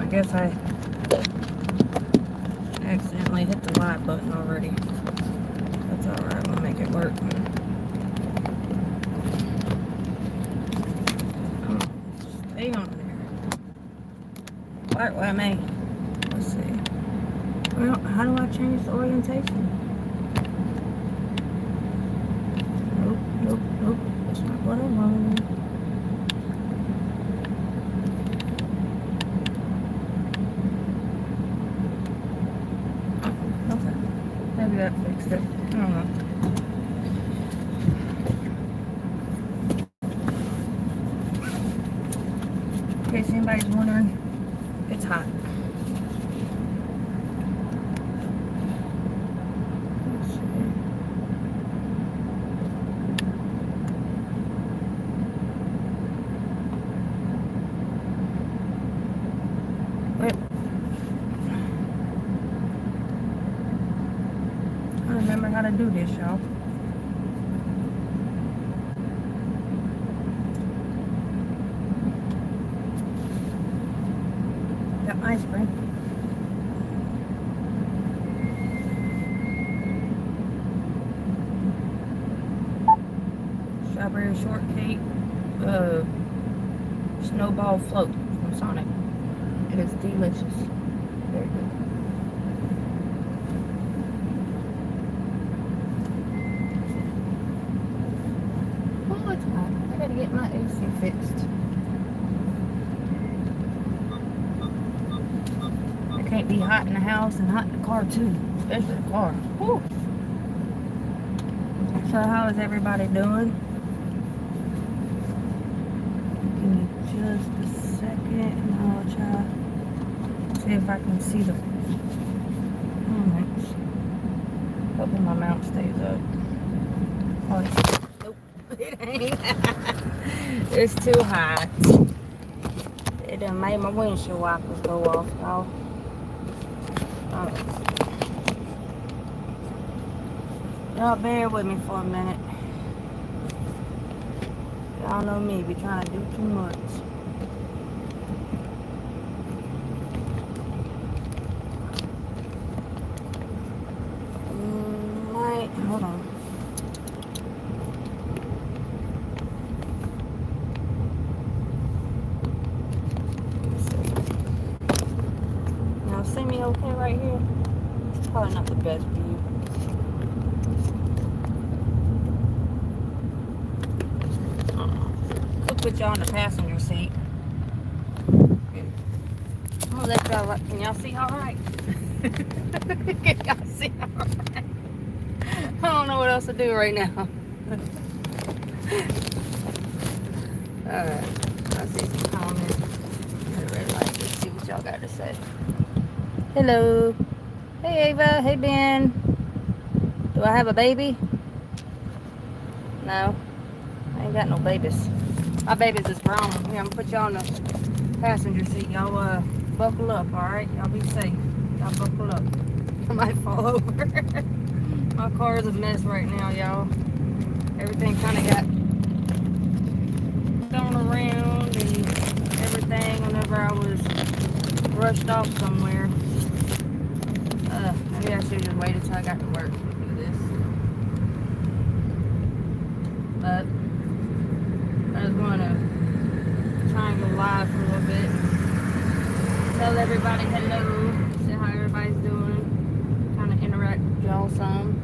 guess I accidentally hit the live button already. That's alright, we'll make it work. Stay on there. Why am I? Let's see. Well, how do I change the orientation? Nope. That's not what I want. Okay. Maybe that fixed it. I don't know. In case anybody's wondering, it's hot. I remember how to do this, y'all. Got ice cream. Strawberry shortcake, snowball float from Sonic. It is delicious. Very good. Oh, it's hot. I gotta get my AC fixed. I can't be hot in the house and hot in the car too, especially the car. Whew. So how is everybody doing? Give me just a second and I'll try to see if I can see the comments. Hoping my mount stays up. Oh, nope, it ain't. It's too hot. It done made my windshield wipers go off, y'all. Y'all bear with me for a minute. Y'all know me, be trying to do too much. Hold on. Y'all see me okay right here? It's probably not the best view. Put y'all in the passenger seat. I'll let y'all. Can y'all see all right? Can y'all see all right? I don't know what else to do right now. Alright. I see some comments. Let's see what y'all got to say. Hello. Hey Ava. Hey Ben. Do I have a baby? No. I ain't got no babies. My babies is grown. Here, I'm gonna put y'all on the passenger seat. Y'all buckle up, alright? Y'all be safe. Y'all buckle up. I might fall over. My car is a mess right now, y'all. Everything kind of got thrown around and everything whenever I was rushed off somewhere. Maybe I should have just waited till I got to work to do this. But I just want to try and go live for a little bit. Tell everybody hello. See how everybody's doing. Kind of interact with y'all some.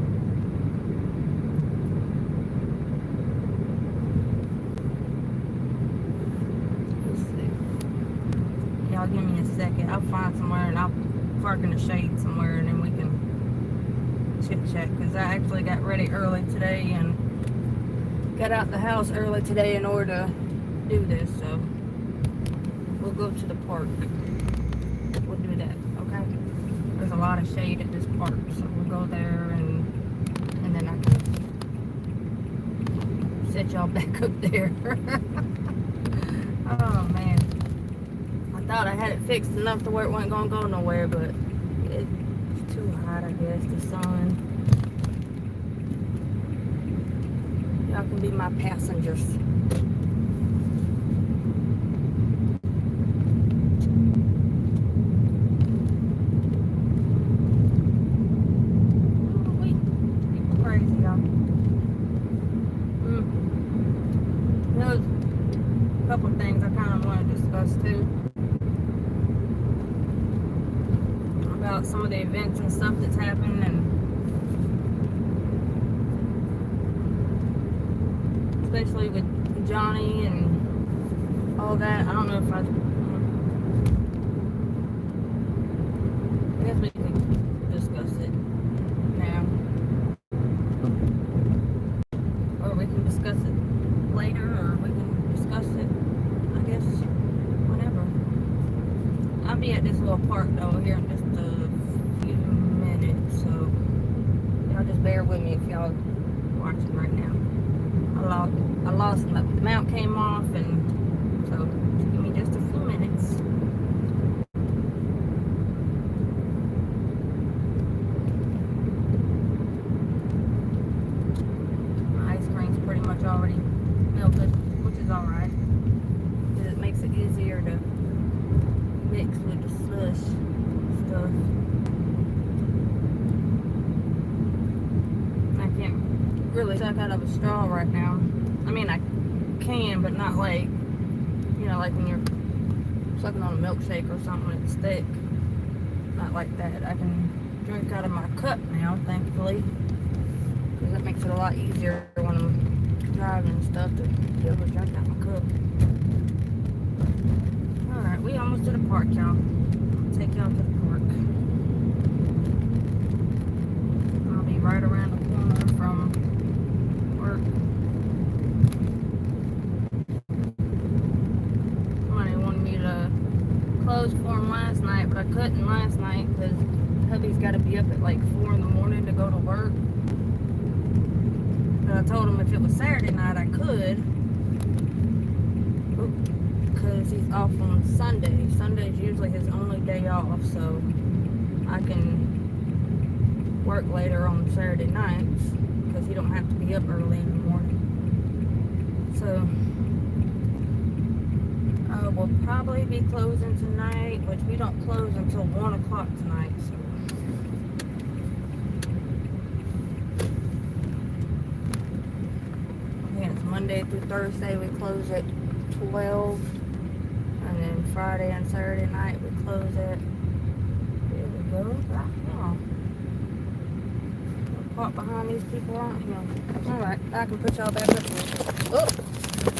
Let's see. Y'all give me a second. I'll find somewhere and I'll park in the shade somewhere and then we can chit chat. Because I actually got ready early today and got out the house early today in order to do this, so we'll go to the park. We'll do that, okay? There's a lot of shade at this park, so we'll go there and then I can set y'all back up there. Oh man. I thought I had it fixed enough to where it wasn't gonna go nowhere, but it's too hot, I guess, the sun. Y'all can be my passengers. about some of the events and stuff that's happened, and especially with Johnny and all that. I don't know if I guess we can discuss it now, or we can discuss it later, or we can discuss it, I guess, whenever. I'll be at this little park though here in just a few minutes, so y'all just bear with me if y'all watching right now. I lost the mount came off, and so give me just a few minutes. My ice cream's pretty much already melted, which is alright, because it makes it easier to mix with the slush stuff. I can't really suck out of a straw right now. I mean, I can, but not like, you know, like when you're sucking on a milkshake or something and it's thick. Not like that. I can drink out of my cup now, thankfully, because that makes it a lot easier when I'm driving and stuff to be able to drink out my cup. Alright, we almost to the park, y'all. I'll take y'all to the park. I'll be right around the corner from work. Somebody wanted me to close for him last night, but I couldn't last night because hubby's got to be up at like 4 in the morning to go to work. But I told him if it was Saturday night, I could. Because he's off on Sunday. Sunday's usually his only day off, so I can work later on Saturday nights because he don't have to be up early in the morning. So we'll probably be closing tonight, which we don't close until 1 o'clock tonight. So yeah, it's Monday through Thursday we close at 12. And then Friday and Saturday night we close it. There we go. Oh. Park behind these people aren't here. Alright, I can put y'all back up here. Oh,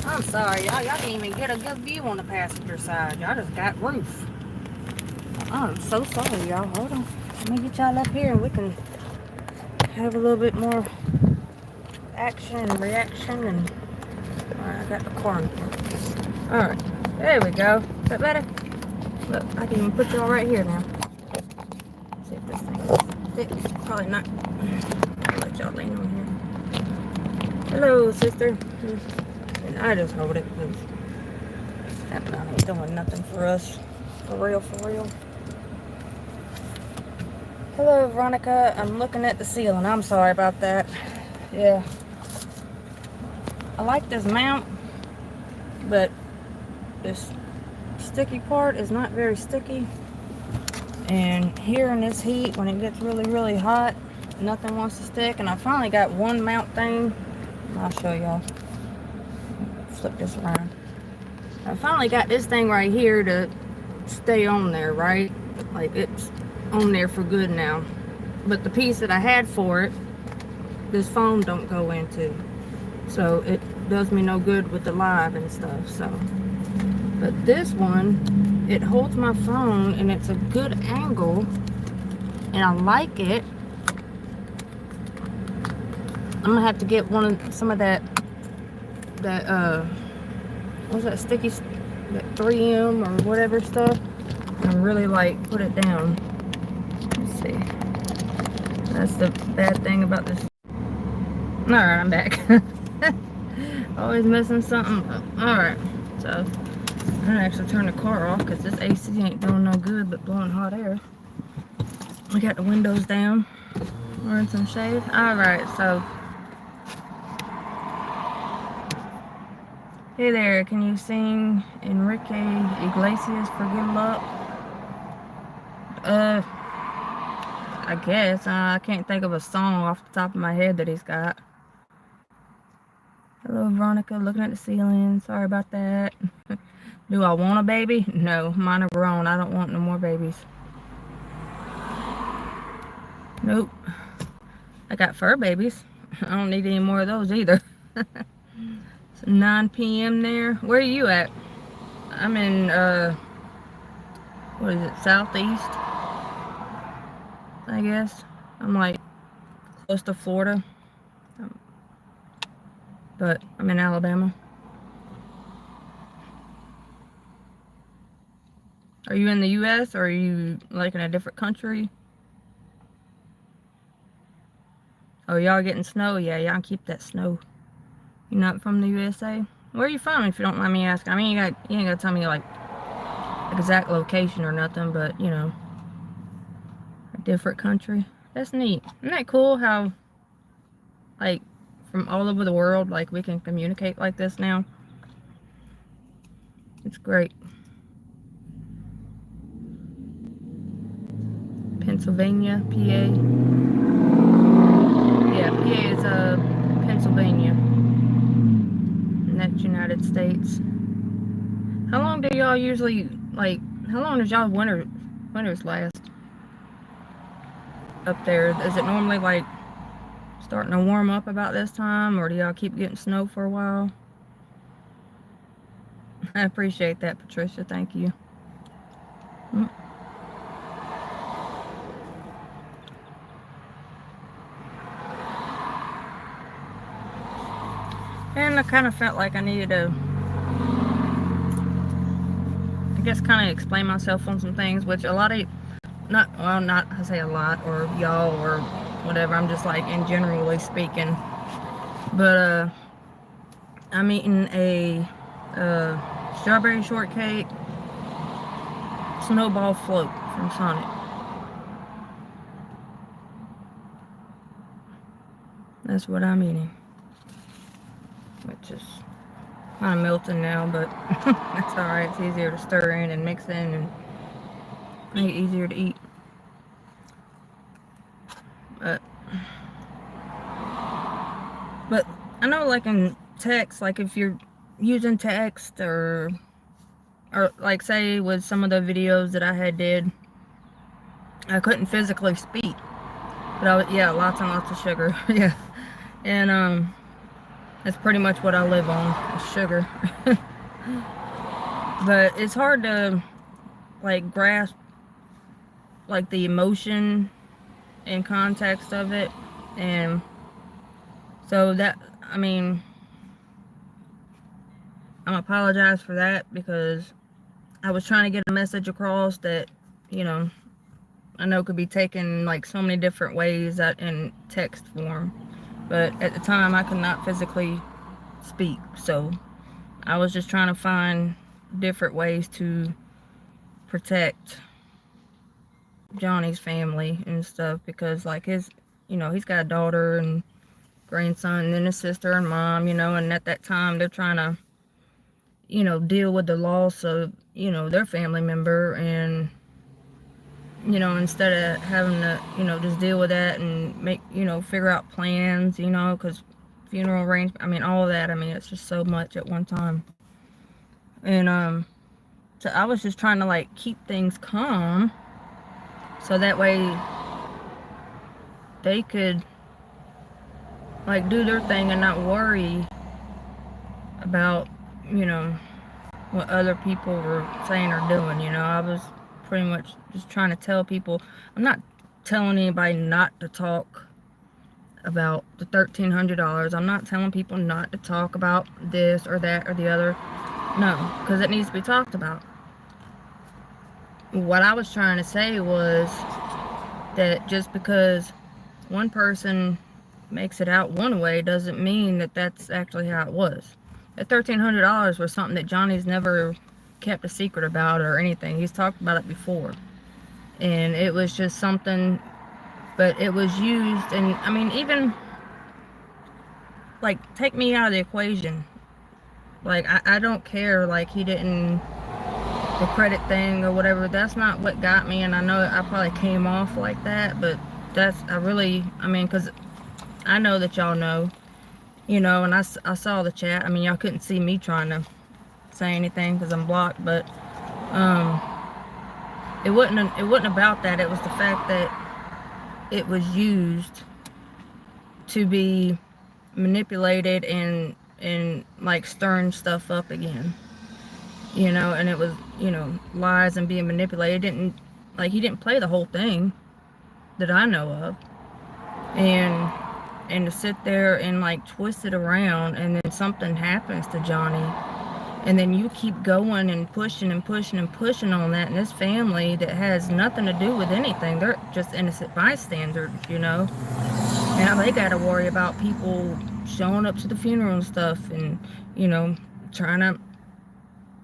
I'm sorry, y'all. Y'all didn't even get a good view on the passenger side. Y'all just got roof. I'm so sorry, y'all. Hold on. Let me get y'all up here and we can have a little bit more action and reaction. And alright, I got the car in here. Alright. There we go. Is that better? Look, I can even put y'all right here now. Let's see if this thing fits. Probably not. I'll let y'all lean on here. Hello, sister. And I just hold it because that not ain't doing nothing for us. For real, for real. Hello, Veronica. I'm looking at the ceiling. I'm sorry about that. Yeah. I like this mount, but this sticky part is not very sticky, and here in this heat when it gets really hot, nothing wants to stick. And I finally got one mount thing. I'll show y'all. Flip this around. I finally got this thing right here to stay on there, right? Like it's on there for good now. But the piece that I had for it, this foam don't go into, so it does me no good with the live and stuff. So but this one, it holds my phone and it's a good angle and I like it. I'm gonna have to get some of that what's that sticky, that 3M or whatever stuff, and really like put it down. Let's see. That's the bad thing about this. Alright, I'm back. Always missing something. Alright, so I'm gonna actually turn the car off because this AC ain't doing no good but blowing hot air. We got the windows down. We're in some shade. Alright, so hey there, can you sing Enrique Iglesias for Good Luck? I guess. I can't think of a song off the top of my head that he's got. Hello, Veronica, looking at the ceiling. Sorry about that. Do I want a baby? No, mine are grown. I don't want no more babies. Nope. I got fur babies. I don't need any more of those either. It's 9 p.m. there. Where are you at? I'm in, what is it, southeast, I guess. I'm like close to Florida, but I'm in Alabama. Are you in the U.S. or are you like in a different country? Oh, y'all getting snow? Yeah, y'all keep that snow. You're not from the USA? Where are you from, if you don't mind me asking? I mean, you ain't gotta tell me like exact location or nothing, but you know, a different country. That's neat. Isn't that cool how like from all over the world, like we can communicate like this now? It's great. Pennsylvania, PA. Yeah, PA is Pennsylvania. And that's United States. How long do y'all usually, like, how long does y'all winters last up there? Is it normally like starting to warm up about this time, or do y'all keep getting snow for a while? I appreciate that, Patricia. Thank you. And I kind of felt like I needed to, I guess, kind of explain myself on some things, which a lot of, not I say a lot, or y'all, or whatever, I'm just like in generally speaking. But I'm eating a strawberry shortcake snowball float from Sonic. That's what I'm eating. Which is kind of melting now, but that's alright. It's easier to stir in and mix in and make it easier to eat. But I know, like in text, like if you're using text or like say with some of the videos that I had did, I couldn't physically speak, but yeah, lots and lots of sugar. Yeah, and that's pretty much what I live on, is sugar. But it's hard to like grasp like the emotion and context of it, and so that, I mean, I'm apologize for that, because I was trying to get a message across that, you know, I know could be taken like so many different ways that in text form, but at the time I could not physically speak, so I was just trying to find different ways to protect Johnny's family and stuff, because like his, you know, he's got a daughter and grandson and then a sister and mom, you know, and at that time they're trying to, you know, deal with the loss of, you know, their family member, and you know, instead of having to, you know, just deal with that and make, you know, figure out plans, you know, because funeral arrangement, I mean, all of that, I mean, it's just so much at one time. And so I was just trying to like keep things calm, so that way they could like do their thing and not worry about, you know, what other people were saying or doing. You know, I was pretty much just trying to tell people, I'm not telling anybody not to talk about the $1,300. I'm not telling people not to talk about this or that or the other. No, because it needs to be talked about. What I was trying to say was that just because one person makes it out one way doesn't mean that that's actually how it was. That $1,300 was something that Johnny's never kept a secret about or anything. He's talked about it before. And it was just something, but it was used, and I mean, even like, take me out of the equation. Like, I don't care, like, he didn't, the credit thing or whatever, that's not what got me, and I know I probably came off like that, but that's, I mean, because I know that y'all know, you know, and I saw the chat. I mean, y'all couldn't see me trying to say anything because I'm blocked, but it wasn't about that. It was the fact that it was used to be manipulated and like stirring stuff up again, you know. And it was, you know, lies and being manipulated. He didn't play the whole thing that I know of. And to sit there and like twist it around, and then something happens to Johnny, and then you keep going and pushing and pushing and pushing on that, and this family that has nothing to do with anything, they're just innocent bystanders, you know. Now they got to worry about people showing up to the funeral and stuff, and, you know, trying to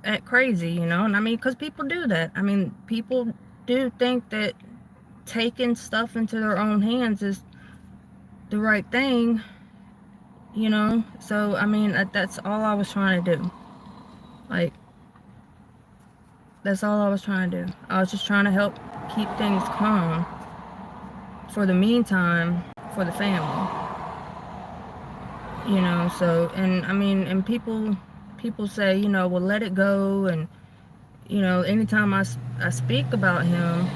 act crazy, you know. And I mean, because people do that. I mean, people do think that taking stuff into their own hands is the right thing, you know. So I mean, that's all I was trying to do. Like, that's all I was trying to do. I was just trying to help keep things calm for the meantime for the family, you know. So, and I mean, and people say, you know, well, let it go. And, you know, anytime I speak about him,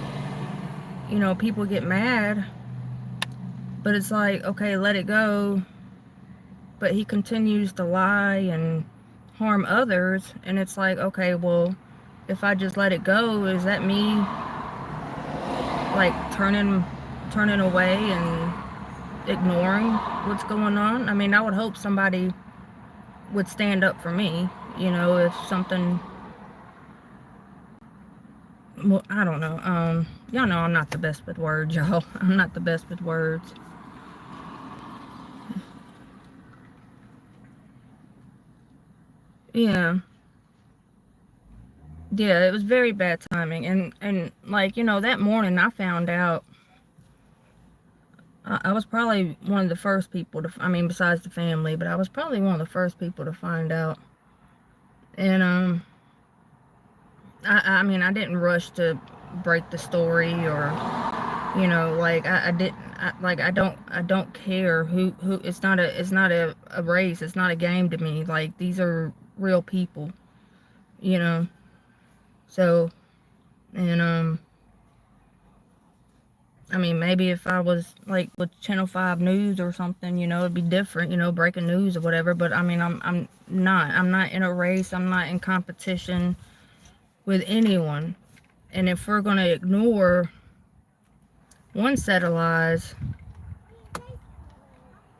you know, people get mad. But it's like, okay, let it go. But he continues to lie and harm others. And it's like, okay, well, if I just let it go, is that me like turning away and ignoring what's going on? I mean, I would hope somebody would stand up for me, you know, if something, well, I don't know. Y'all know I'm not the best with words, y'all. I'm not the best with words. Yeah. Yeah, it was very bad timing. And like, you know, that morning I found out, I was probably one of the first people to, I mean, besides the family, but I was probably one of the first people to find out. And, I mean, I didn't rush to break the story, or, you know, like, I didn't, like, I don't care who, it's not a race, it's not a game to me. Like, these are real people, you know. So, and, I mean, maybe if I was like with Channel 5 News or something, you know, it'd be different, you know, breaking news or whatever. But I mean, I'm not in a race. I'm not in competition with anyone. And if we're going to ignore one set of lies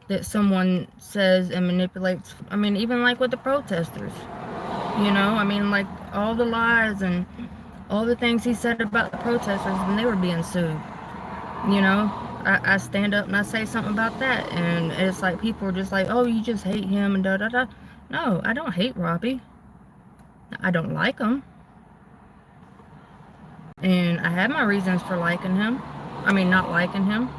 that someone says and manipulates, I mean, even like with the protesters, you know, I mean, like all the lies and all the things he said about the protesters when they were being sued. You know, I stand up and I say something about that, and it's like people are just like, oh, you just hate him and da da da. No, I don't hate Robbie. I don't like him, and I have my reasons for liking him. I mean, not liking him.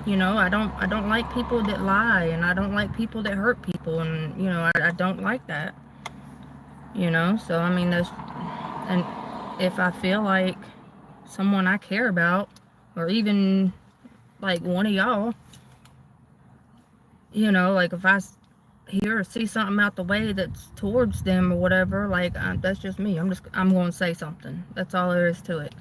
You know, I don't like people that lie, and I don't like people that hurt people, and, you know, I don't like that. You know, so I mean, and if I feel like someone I care about, or even like one of y'all, you know, like if I hear or see something out the way that's towards them or whatever, like, that's just me. I'm going to say something. That's all there is to it.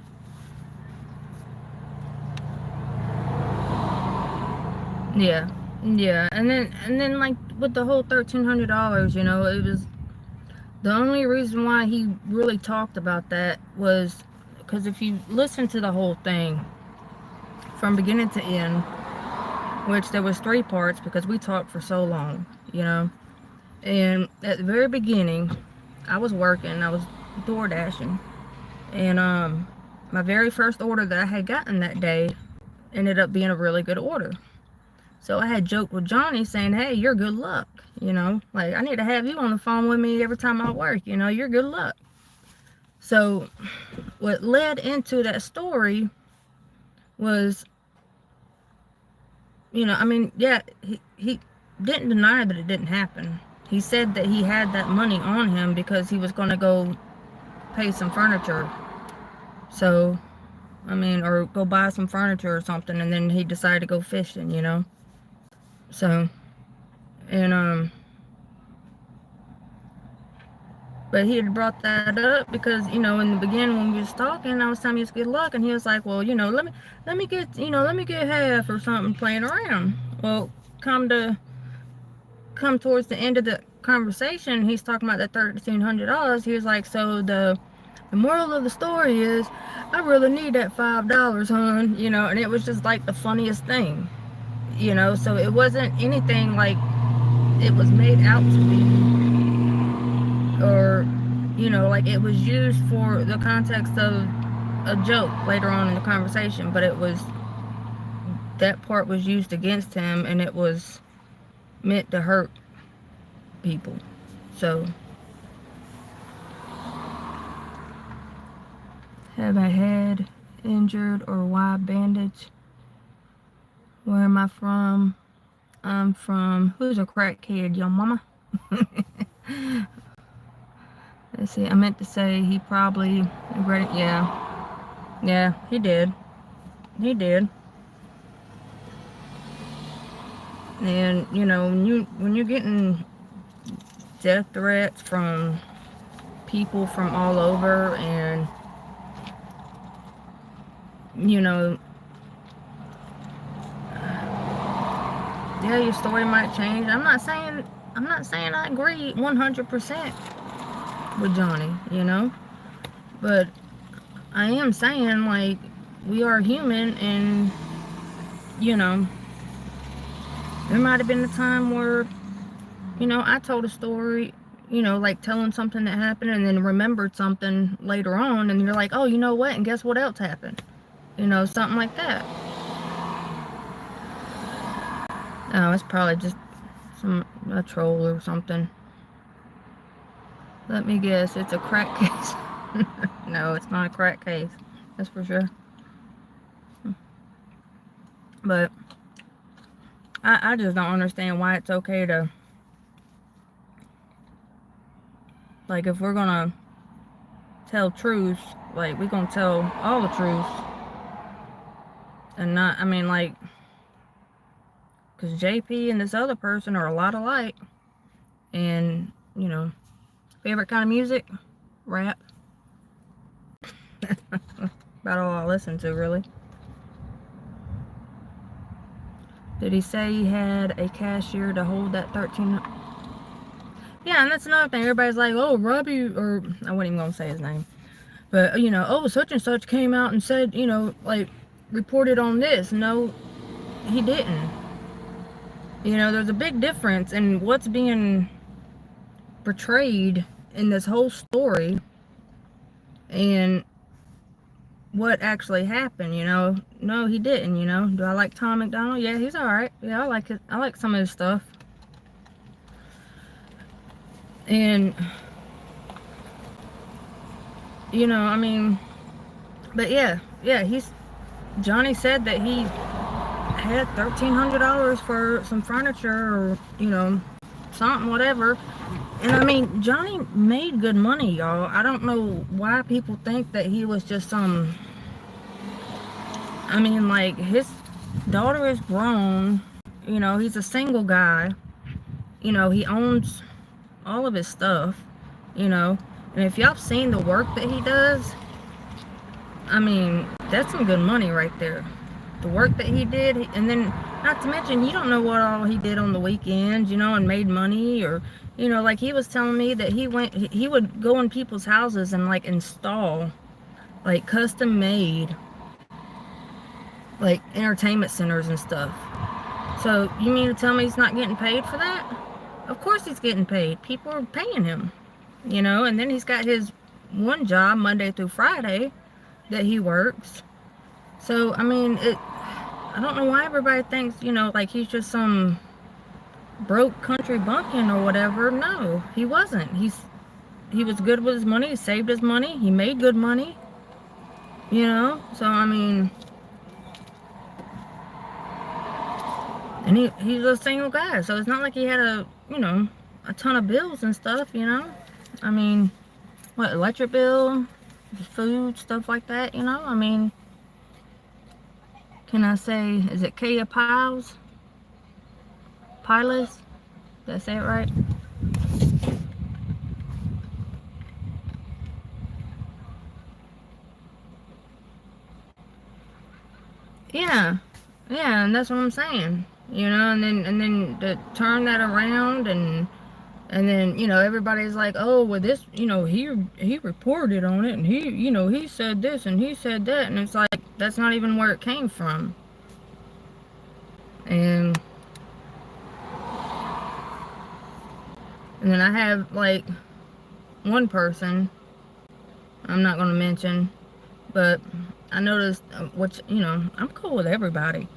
Yeah. Yeah. And then like with the whole $1,300, you know, it was the only reason why he really talked about that was because if you listen to the whole thing from beginning to end, which there was 3 parts because we talked for so long, you know. And at the very beginning, I was working, I was door dashing, and my very first order that I had gotten that day ended up being a really good order. So I had joked with Johnny saying, hey, you're good luck, you know, like, I need to have you on the phone with me every time I work, you know, you're good luck. So what led into that story was, you know, I mean, yeah, he didn't deny that it didn't happen. He said that he had that money on him because he was going to go pay some furniture. So, I mean, or go buy some furniture or something, and then he decided to go fishing, you know. So, and But he had brought that up because, you know, in the beginning when we was talking, I was telling him it's good luck, and he was like, well, you know, let me get half or something, playing around. Well, come towards the end of the conversation, he's talking about that $1,300. He was like, so the moral of the story is, I really need that $5, hon. You know, and it was just like the funniest thing. You know, so it wasn't anything like it was made out to be, or, you know, like it was used for the context of a joke later on in the conversation, but it was, that part was used against him, and it was meant to hurt people. So, have a head injured or wide bandage. Where am I from? I'm from, who's a crackhead, your mama? Let's see, I meant to say he probably, yeah, he did. He did. And, you know, when you're getting death threats from people from all over, and, you know, yeah, your story might change. I'm not saying I agree 100% with Johnny, you know, but I am saying, like, we are human, and, you know, there might have been a time where, you know, I told a story, you know, like telling something that happened, and then remembered something later on, and you're like, oh, you know what, and guess what else happened? You know, something like that. Oh, it's probably just a troll or something. Let me guess, it's a crack case. No, it's not a crack case. That's for sure. But I just don't understand why it's okay to, like, if we're gonna tell truths, like, we're gonna tell all the truths. And not, I mean, like, because JP and this other person are a lot alike. And, you know, favorite kind of music? Rap. About all I listen to, really. Did he say he had a cashier to hold that 13? Yeah, and that's another thing. Everybody's like, oh, Robbie, or I wasn't even going to say his name. But, you know, oh, such and such came out and said, you know, like, reported on this. No, he didn't. You know, there's a big difference in what's being portrayed in this whole story and what actually happened, you know. No, he didn't, you know. Do I like Tom McDonald? Yeah, he's alright. Yeah, I like it. I like some of his stuff. And, you know, I mean, but yeah, Johnny said that he had $1,300 for some furniture, or, you know, something, whatever. And I mean, Johnny made good money, y'all. I don't know why people think that he was just some, I mean, like, his daughter is grown, you know, he's a single guy, you know, he owns all of his stuff, you know, and if y'all seen the work that he does, I mean, that's some good money right there. The work that he did, and then, not to mention, you don't know what all he did on the weekends, you know, and made money, or, you know, like he was telling me that he would go in people's houses and, like, install, like, custom made, like, entertainment centers and stuff. So, you mean to tell me he's not getting paid for that? Of course he's getting paid. People are paying him, you know, and then he's got his one job Monday through Friday that he works. So, I mean, I don't know why everybody thinks, you know, like he's just some broke country bumpkin or whatever. No, he wasn't. He was good with his money. He saved his money. He made good money, you know. So, I mean, and he's a single guy. So, it's not like he had a ton of bills and stuff, you know. I mean, what, electric bill, food, stuff like that, you know. I mean, can I say, is it Kaya Piles? Piles? Did I say it right? Yeah, yeah, and that's what I'm saying. You know, and then to turn that around and then, you know, everybody's like, oh, well, this, you know, he reported on it, and he, you know, he said this and he said that, and it's like, that's not even where it came from. And then I have, like, one person, I'm not going to mention, but I noticed, which, you know, I'm cool with everybody.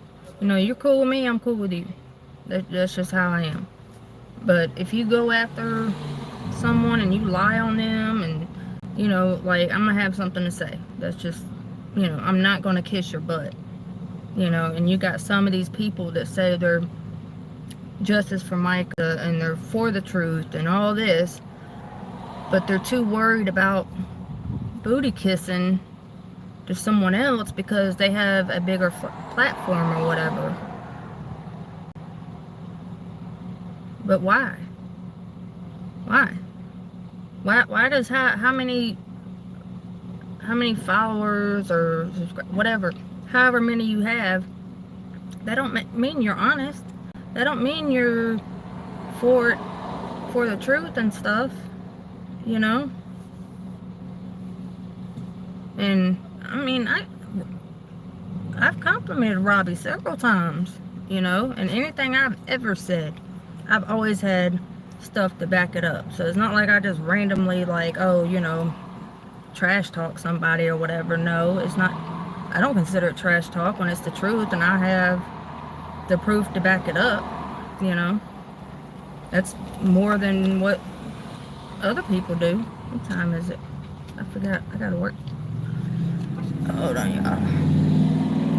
You know, you're cool with me, I'm cool with you. That's just how I am. But if you go after someone and you lie on them, and, you know, like, I'm gonna have something to say. That's just, you know, I'm not gonna kiss your butt. You know, and you got some of these people that say they're justice for Mica and they're for the truth and all this, but they're too worried about booty kissing to someone else because they have a bigger platform or whatever. But why? Why? Why does how many followers or whatever, however many you have, that don't mean you're honest. That don't mean you're for the truth and stuff, you know? And I mean, I've complimented Robbie several times, you know, and anything I've ever said, I've always had stuff to back it up. So it's not like I just randomly, like, oh, you know, trash talk somebody or whatever. No, it's not. I don't consider it trash talk when it's the truth and I have the proof to back it up, you know. That's more than what other people do. What time is it? I forgot. I gotta work. Hold on, y'all.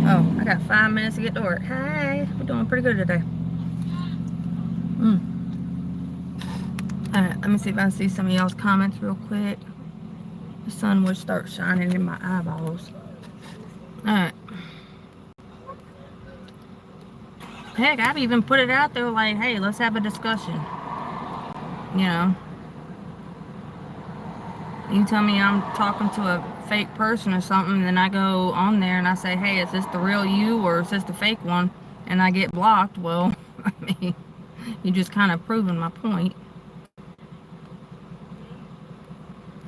Oh, I got 5 minutes to get to work. Hi, we're doing pretty good today. Alright, let me see if I can see some of y'all's comments real quick. The sun would start shining in my eyeballs. Alright. Heck, I've even put it out there like, hey, let's have a discussion. You know. You tell me I'm talking to a fake person or something, and then I go on there and I say, hey, is this the real you or is this the fake one? And I get blocked. Well, I mean, you're just kind of proving my point.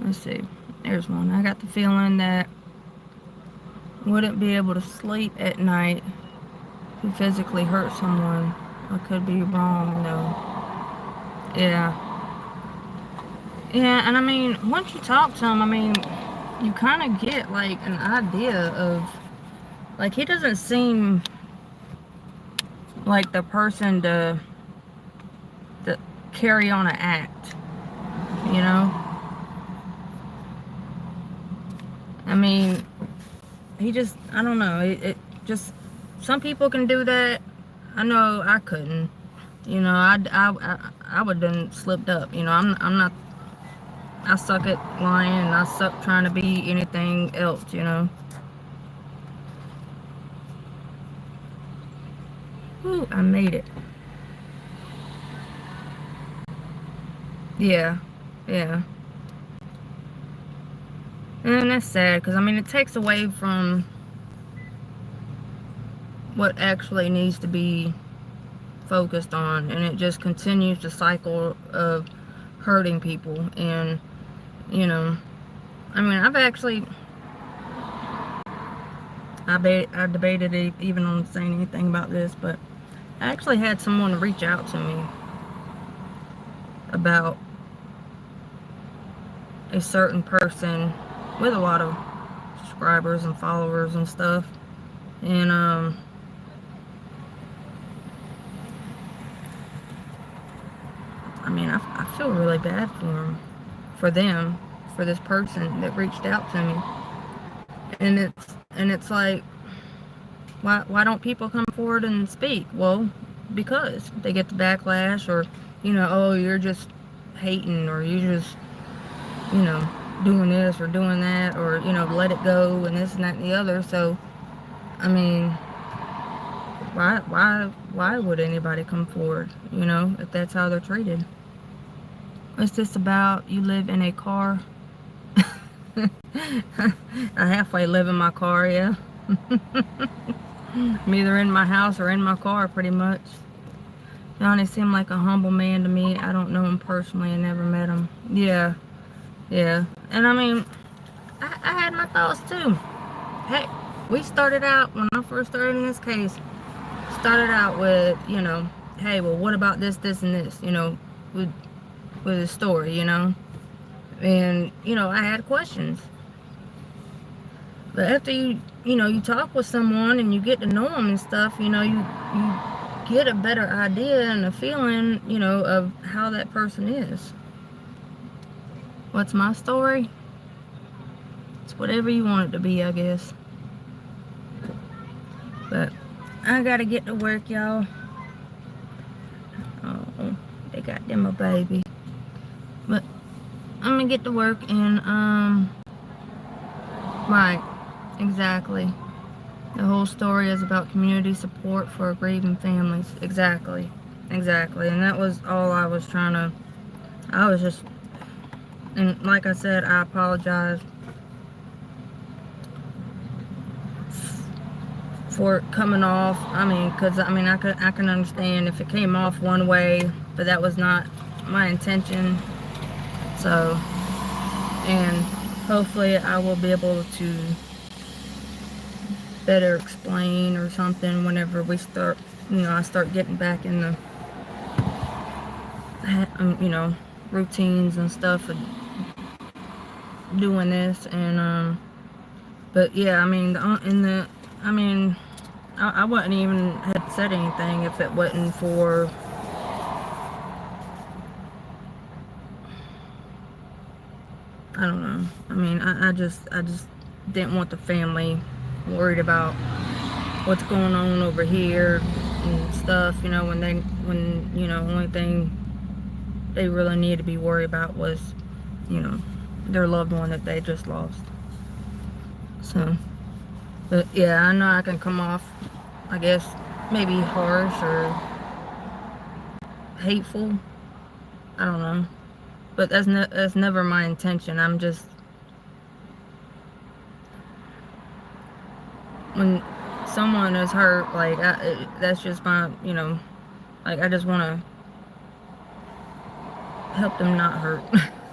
Let's see. There's one. I got the feeling that wouldn't be able to sleep at night if you physically hurt someone. I could be wrong, though. Yeah. Yeah, and I mean, once you talk to him, I mean, you kind of get, like, an idea of, like, he doesn't seem like the person to carry on an act, you know? I mean, he just, I don't know, it just, some people can do that. I know I couldn't, you know. I would have been slipped up, you know. I'm not, I suck at lying and I suck trying to be anything else, you know. Ooh, I made it. Yeah, yeah. And that's sad, because I mean, it takes away from what actually needs to be focused on, and it just continues the cycle of hurting people. And, you know, I mean, I debated even on saying anything about this, but I actually had someone reach out to me about a certain person with a lot of subscribers and followers and stuff. And I mean, I feel really bad for them, for this person that reached out to me. And it's like, why don't people come forward and speak? Well, because they get the backlash, or, you know, oh, you're just hating, or you just, you know, doing this or doing that, or, you know, let it go and this and that and the other. So, I mean, why would anybody come forward, you know, if that's how they're treated? What's this about? You live in a car? I halfway live in my car, yeah. I'm either in my house or in my car, pretty much. Johnny seemed like a humble man to me. I don't know him personally. I never met him. Yeah, yeah. And I mean, I had my thoughts too. Heck, we started out, when I first started in this case, started out with, you know, hey, well, what about this, this, and this, you know, with the story, you know? And, you know, I had questions. But after you know, you talk with someone and you get to know them and stuff, you know, you get a better idea and a feeling, you know, of how that person is. What's my story? It's whatever you want it to be, I guess. But I gotta get to work, y'all. Oh, they got them a baby. But I'm gonna get to work and, right, exactly. The whole story is about community support for grieving families. Exactly. Exactly. And that was all I was trying to, I was just, and like I said, I apologize for it coming off. I mean, because I mean, I can understand if it came off one way, but that was not my intention. So, and hopefully I will be able to better explain or something whenever we start, you know, I start getting back in the, you know, routines and stuff of doing this. And but yeah, I mean, I mean, I wouldn't even have said anything if it wasn't for, I don't know. I mean, I just didn't want the family worried about what's going on over here and stuff, you know, when you know, only thing they really needed to be worried about was, you know, their loved one that they just lost. So, but yeah, I know I can come off, I guess, maybe harsh or hateful. I don't know, but that's never my intention. I'm just, when someone is hurt, like, that's just my, you know, like, I just want to help them not hurt.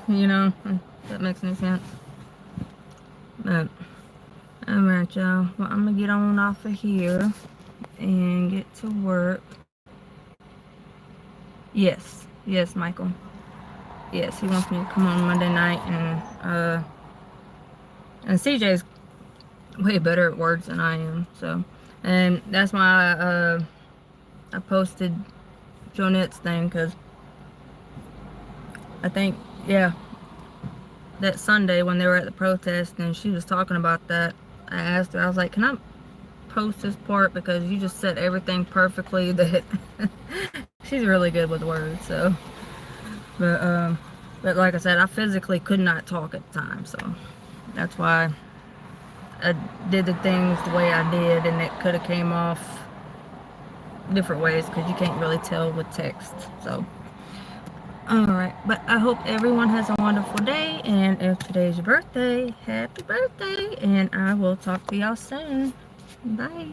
You know, if that makes any sense. But alright, y'all, well, I'm gonna get on off of here and get to work. Yes, Michael. Yes, he wants me to come on Monday night, and CJ's way better at words than I am, so, and that's why I posted Jonette's thing, because I think, yeah, that Sunday when they were at the protest and she was talking about that, I asked her, I was like, can I post this part, because you just said everything perfectly, that she's really good with words. So, but like I said, I physically could not talk at the time, so that's why I did the things the way I did, and it could have came off different ways because you can't really tell with text. So alright, but I hope everyone has a wonderful day, and if today's your birthday, happy birthday, and I will talk to y'all soon. Bye.